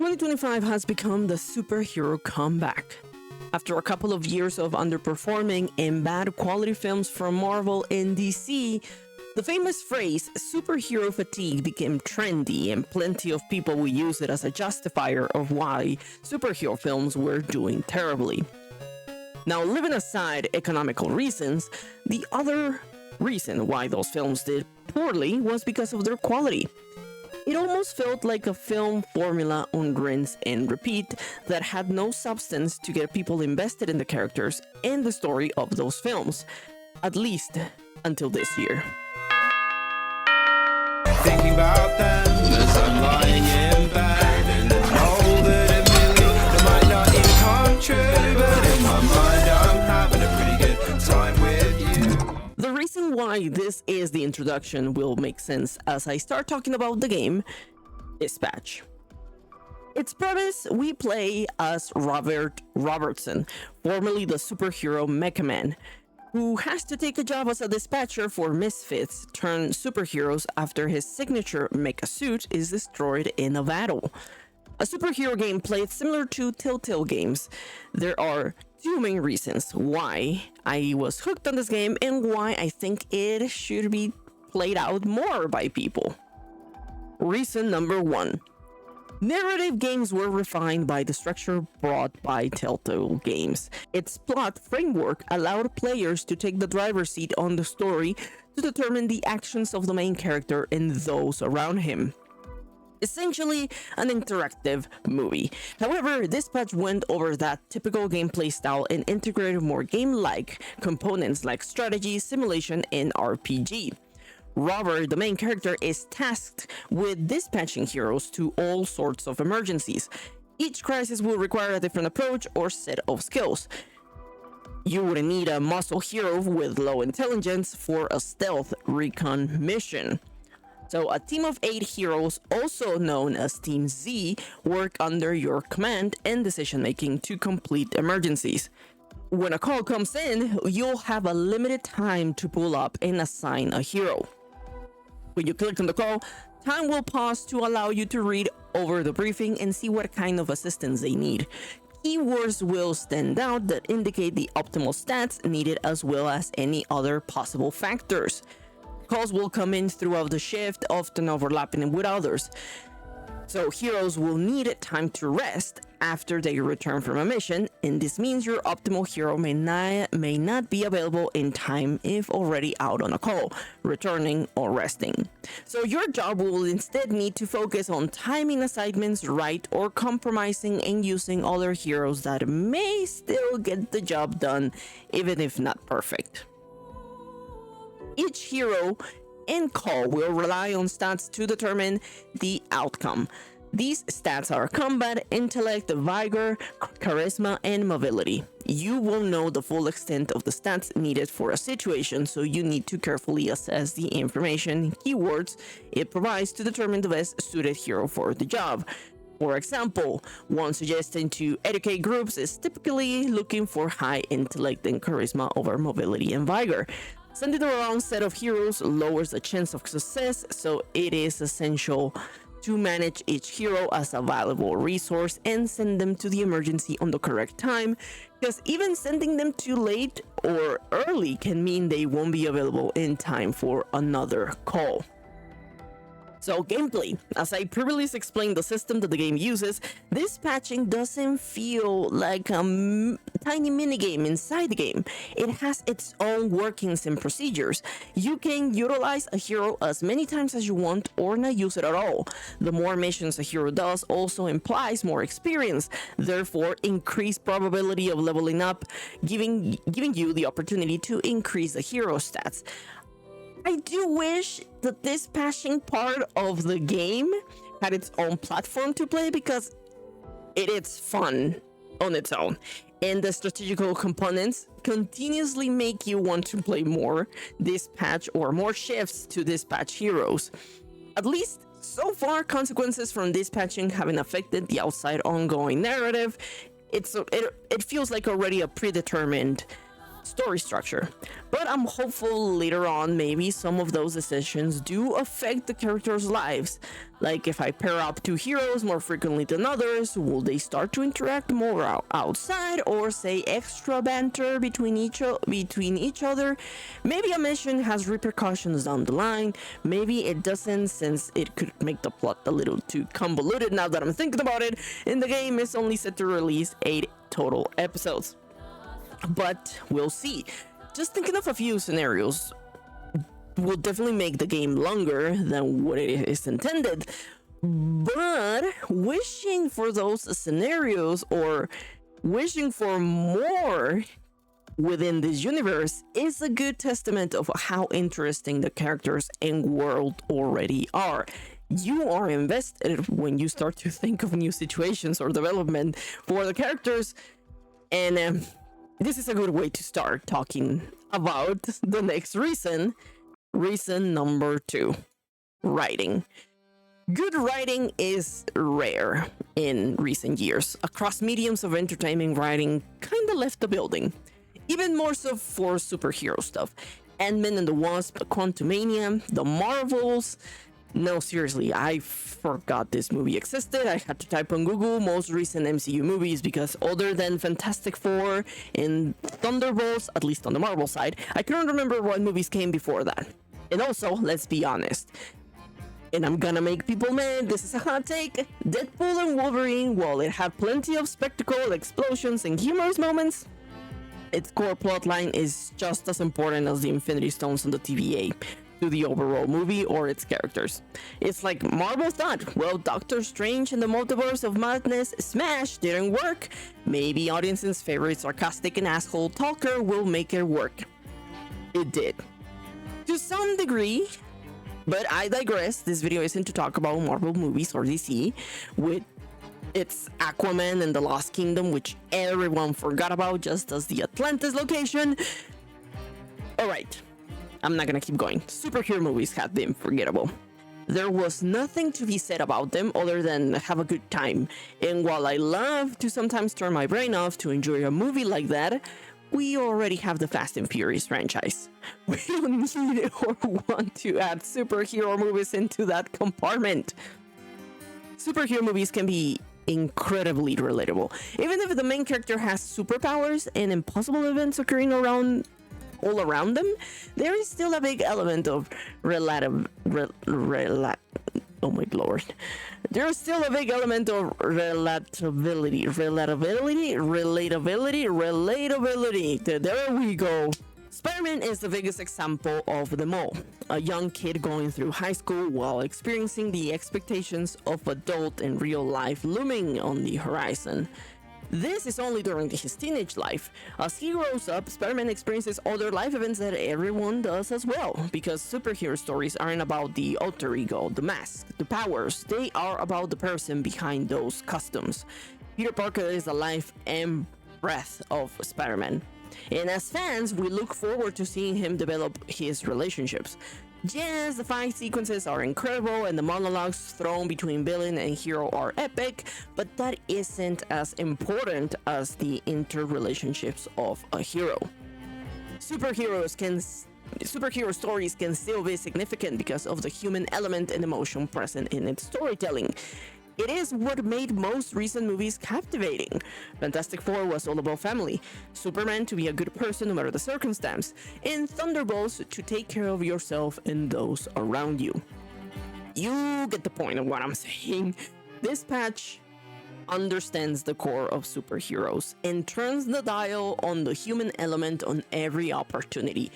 2025 has become the superhero comeback. After a couple of years of underperforming and bad quality films from Marvel and DC, the famous phrase superhero fatigue became trendy, and plenty of people will use it as a justifier of why superhero films were doing terribly. Now, leaving aside economical reasons, the other reason why those films did poorly was because of their quality. It almost felt like a film formula on rinse and repeat that had no substance to get people invested in the characters and the story of those films, at least until this year. Thinking about them as I'm lying in bed, and I know that it might not even come true, but in my mind I'm having a pretty good time with you. The reason why this is the introduction will make sense as I start talking about the game Dispatch. Its premise: we play as Robert Robertson, formerly the superhero Mecha Man, who has to take a job as a dispatcher for misfits turned superheroes after his signature mecha suit is destroyed in a battle. A superhero game played similar to Telltale games. There are two main reasons why I was hooked on this game and why I think it should be played out more by people. Reason number one: narrative games were refined by the structure brought by Telltale games. Its plot framework allowed players to take the driver's seat on the story to determine the actions of the main character and those around him. Essentially, an interactive movie. However, Dispatch went over that typical gameplay style and integrated more game-like components like strategy, simulation, and RPG. Robert, the main character, is tasked with dispatching heroes to all sorts of emergencies. Each crisis will require a different approach or set of skills. You would need a muscle hero with low intelligence for a stealth recon mission. So a team of 8 heroes, also known as Team Z, work under your command and decision-making to complete emergencies. When a call comes in, you'll have a limited time to pull up and assign a hero. When you click on the call, time will pause to allow you to read over the briefing and see what kind of assistance they need. Keywords will stand out that indicate the optimal stats needed as well as any other possible factors. Calls will come in throughout the shift, often overlapping with others. So heroes will need time to rest after they return from a mission, and this means your optimal hero may not be available in time if already out on a call, returning or resting. So your job will instead need to focus on timing assignments right or compromising and using other heroes that may still get the job done, even if not perfect. Each hero and call will rely on stats to determine the outcome. These stats are combat, intellect, vigor, charisma, and mobility. You won't know the full extent of the stats needed for a situation, so you need to carefully assess the information and keywords it provides to determine the best suited hero for the job. For example, one suggestion to educate groups is typically looking for high intellect and charisma over mobility and vigor. Sending the wrong set of heroes lowers the chance of success, so it is essential to manage each hero as a valuable resource and send them to the emergency on the correct time, because even sending them too late or early can mean they won't be available in time for another call. So gameplay. As I previously explained the system that the game uses, dispatching doesn't feel like a tiny minigame inside the game. It has its own workings and procedures. You can utilize a hero as many times as you want or not use it at all. The more missions a hero does also implies more experience, therefore increased probability of leveling up, giving you the opportunity to increase the hero stats. I do wish that this dispatching part of the game had its own platform to play, because it is fun on its own, and the strategical components continuously make you want to play more dispatch or more shifts to dispatch heroes. At least so far, consequences from dispatching haven't affected the outside ongoing narrative. It feels like already a predetermined story structure. But I'm hopeful later on maybe some of those decisions do affect the characters' lives. Like if I pair up two heroes more frequently than others, will they start to interact more outside, or say extra banter between each other? Maybe a mission has repercussions down the line, maybe it doesn't, since it could make the plot a little too convoluted now that I'm thinking about it, and the game is only set to release 8 total episodes. But we'll see. Just thinking of a few scenarios will definitely make the game longer than what it is intended. But wishing for those scenarios or wishing for more within this universe is a good testament of how interesting the characters and world already are. You are invested when you start to think of new situations or development for the characters, and this is a good way to start talking about the next reason. Reason number 2, writing. Good writing is rare in recent years. Across mediums of entertainment, writing kinda left the building. Even more so for superhero stuff. Ant-Man and the Wasp, Quantumania, the Marvels. No, seriously, I forgot this movie existed. I had to type on Google most recent MCU movies because other than Fantastic Four and Thunderbolts, at least on the Marvel side, I couldn't remember what movies came before that. And also, let's be honest, and I'm gonna make people mad, this is a hot take, Deadpool and Wolverine, while it had plenty of spectacle, explosions, and humorous moments, its core plotline is just as important as the Infinity Stones on the TVA to the overall movie or its characters. It's like Marvel thought, well, Doctor Strange and the Multiverse of Madness smash didn't work. Maybe audience's favorite sarcastic and asshole talker will make it work. It did. To some degree, but I digress. This video isn't to talk about Marvel movies or DC, with its Aquaman and the Lost Kingdom, which everyone forgot about, just as the Atlantis location. Alright, I'm not gonna keep going. Superhero movies have been forgettable. There was nothing to be said about them other than have a good time. And while I love to sometimes turn my brain off to enjoy a movie like that, we already have the Fast and Furious franchise. We don't need or want to add superhero movies into that compartment. Superhero movies can be incredibly relatable. Even if the main character has superpowers and impossible events occurring all around them, there is still a big element of oh my lord. There's still a big element of relatability. There we go. Spider-Man is the biggest example of them all. A young kid going through high school while experiencing the expectations of adult in real life looming on the horizon. This is only during his teenage life. As he grows up, Spider-Man experiences other life events that everyone does as well, because superhero stories aren't about the alter ego, the mask, the powers. They are about the person behind those costumes. Peter Parker is the life and breath of Spider-Man. And as fans, we look forward to seeing him develop his relationships. Yes, the fight sequences are incredible and the monologues thrown between villain and hero are epic, but that isn't as important as the interrelationships of a hero. Superhero stories can still be significant because of the human element and emotion present in its storytelling. It is what made most recent movies captivating. Fantastic Four was all about family, Superman to be a good person no matter the circumstance, and Thunderbolts to take care of yourself and those around you. You get the point of what I'm saying. This patch understands the core of superheroes and turns the dial on the human element on every opportunity.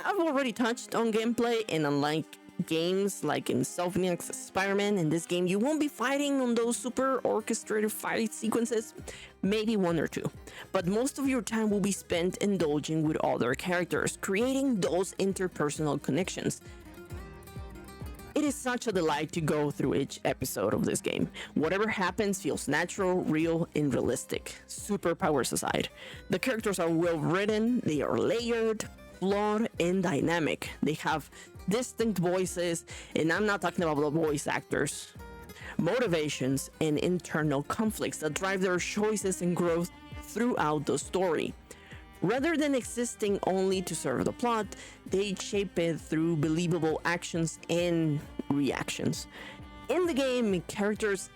I've already touched on gameplay, and unlike games like in Insomniac's Spider-Man, in this game you won't be fighting on those super orchestrated fight sequences, maybe one or two, but most of your time will be spent indulging with other characters, creating those interpersonal connections. It is such a delight to go through each episode of this game. Whatever happens feels natural, real, and realistic. Superpowers aside, the characters are well written, they are layered, flawed, and dynamic. They have distinct voices, and I'm not talking about the voice actors, motivations, and internal conflicts that drive their choices and growth throughout the story. Rather than existing only to serve the plot, they shape it through believable actions and reactions. In the game, characters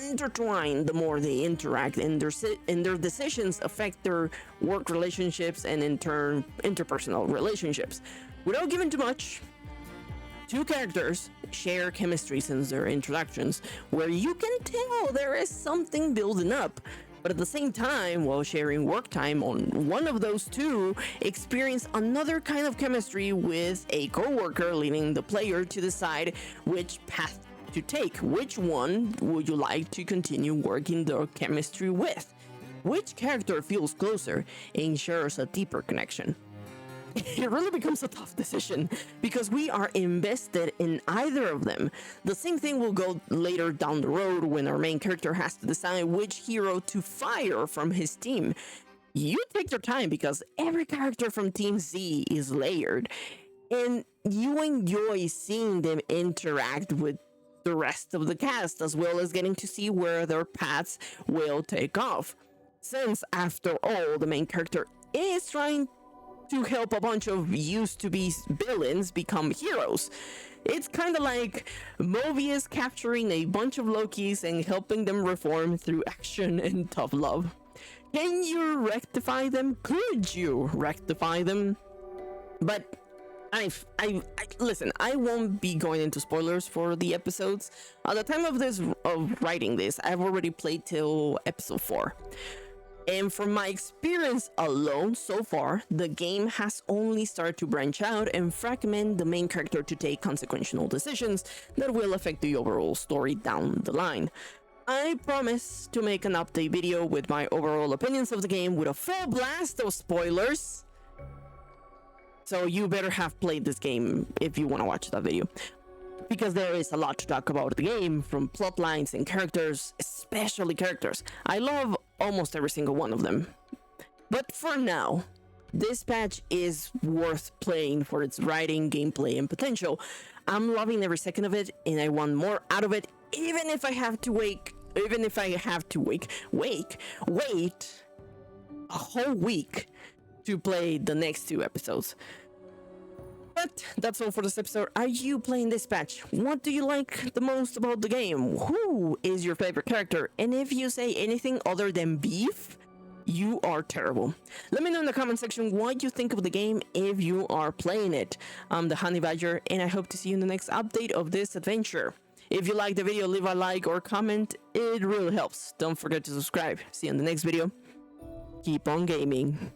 intertwine the more they interact, and their decisions affect their work relationships and in turn interpersonal relationships. Without giving too much, two characters share chemistry since their introductions, where you can tell there is something building up. But at the same time, while sharing work time on one of those two, experience another kind of chemistry with a co-worker, leading the player to decide which path to take. Which one would you like to continue working the chemistry with? Which character feels closer and shares a deeper connection? It really becomes a tough decision because we are invested in either of them. The same thing will go later down the road when our main character has to decide which hero to fire from his team. You take your time because every character from Team Z is layered, and you enjoy seeing them interact with the rest of the cast, as well as getting to see where their paths will take off. Since, after all, the main character is trying to help a bunch of used-to-be villains become heroes. It's kind of like Mobius capturing a bunch of Lokis and helping them reform through action and tough love. Can you rectify them? Could you rectify them? But listen, I won't be going into spoilers for the episodes. At the time of writing this, I've already played till episode 4. And from my experience alone so far, the game has only started to branch out and fragment the main character to take consequential decisions that will affect the overall story down the line. I promise to make an update video with my overall opinions of the game with a full blast of spoilers. So you better have played this game if you want to watch that video, because there is a lot to talk about the game, from plot lines and characters, especially characters. I love almost every single one of them. But for now, this patch is worth playing for its writing, gameplay, and potential. I'm loving every second of it, and I want more out of it, even if I have to wait a whole week to play the next 2 episodes. But that's all for this episode. Are you playing this patch? What do you like the most about the game? Who is your favorite character? And if you say anything other than beef, you are terrible. Let me know in the comment section what you think of the game if you are playing it. I'm the Honey Badger, and I hope to see you in the next update of this adventure. If you like the video, leave a like or comment. It really helps. Don't forget to subscribe. See you in the next video. Keep on gaming.